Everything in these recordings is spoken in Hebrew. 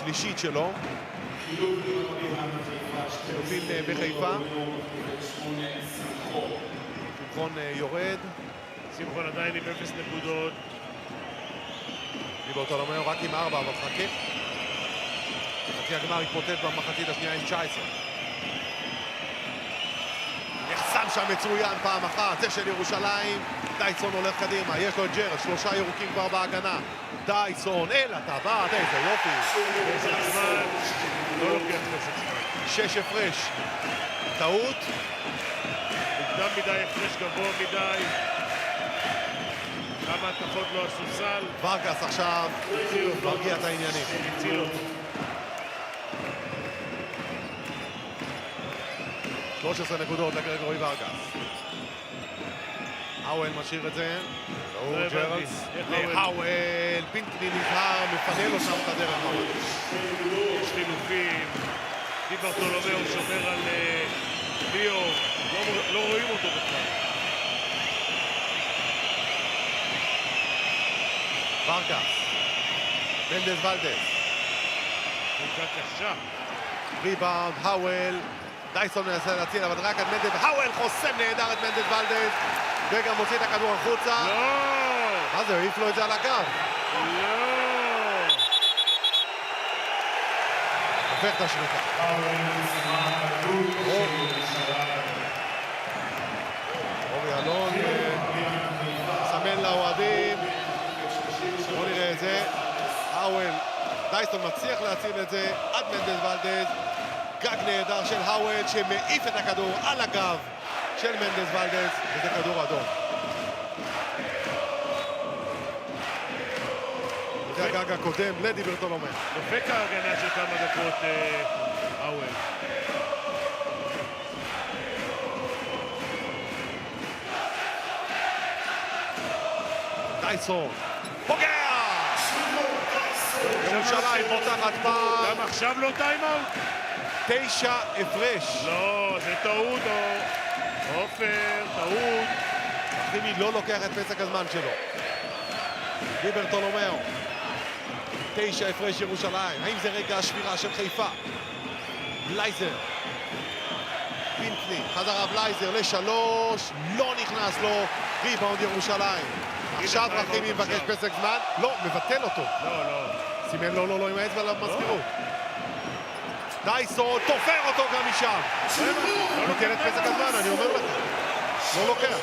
השלישית שלו. חילופים בחיפה. שמחון יורד. שמחון עדיין עם 0 נקודות. ברטולומיאו רק עם 4, אבל חכה. חצי הגמר התפוצץ במחצית השנייה עם 19. נחסם שם מצוין פעם אחת, זה של ירושלים. דייסון הולך קדימה, יש לו את ג'רד, 3 ירוקים כבר בהגנה. דייסון, אל הטבעת, איזה יופי. פסק זמן, לא לוקח פסק זמן. 6 הפרש. טעות. מוקדם מדי, הפרש גבוה מדי. כמה התקפות לא עשו סל. ורגס עכשיו מרגיע את העניינים. הציל אותו. 13 נקודות לגרגורי ורגס. האוול משאיר את זה. לא הבנתי. האוול, פינקני נזהר, מפנה לו שם את הדרך. יש חילופים. די ברטולומיאו שומר על ליאו. לא רואים אותו בכלל. ורגס. מנדס ולדס. נקודה קשה. ריבאונד, האוול. דייסון מנסה להציל, אבל רק את מנדס, האוול חוסם נהדר את מנדס ולדס, וגם מוציא את הכדור החוצה. לא! מה זה, העיף לו את זה על הגב. לא! הופך את השריקה. אורי אלון מסמן לאוהדים. בואו נראה את זה. האוול, דייסון מצליח להציל את זה עד מנדס ולדס. גג נהדר של האוול שמעיף את הכדור על הגב של מנדס ולדס, וזה כדור אדום. זה הגג הקודם לדי ברטולומיאו. דופק ההגנה של כמה דקות האוול. דייסון פוגע! ירושלים פותחת פעם. גם עכשיו לא טיימאוט? 9 הפרש. לא, זה טעות או... עופר, טעות. חימי לא לוקח את פסק הזמן שלו. די ברטולומיאו. 9 הפרש ירושלים. האם זה רגע השבירה של חיפה? בלייזר. פינקני, חזרה בלייזר ל3. לא נכנס לו. ריבאונד ירושלים. עכשיו רחימי מבקש פסק זמן. לא, מבטל אותו. לא. סימן לא עם האצבע למזכירות. דייסון תופר אותו גם משם. נותן את פסק הזמן, אני אומר לך. לא לוקח.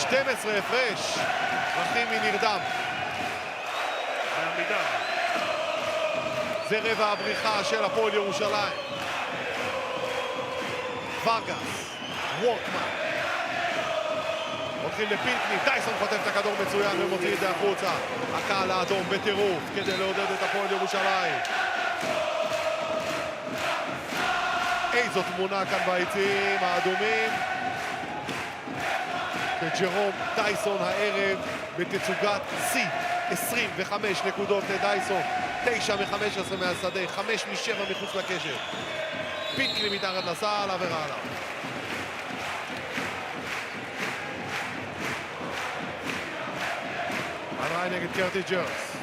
12 הפרש. רחימי נרדם. בעמידה. זה רבע הבריחה של הפועל ירושלים. ורגס, וורקמן. הולכים לפינקני, דייסון חוטף את הכדור מצוין ומוציא את זה החוצה. הקהל האדום בטירוף כדי לעודד את הפועל ירושלים. איזו תמונה כאן ביציעים האדומים. וג'רום דייסון הערב בתצוגת שיא. 25 נקודות לדייסון, 9 מ-15 מהשדה, 5 מ-7 מחוץ לקשר. פינקני מתחת לסל, עבירה עליו. הלאה נגד קרטי ג'רס.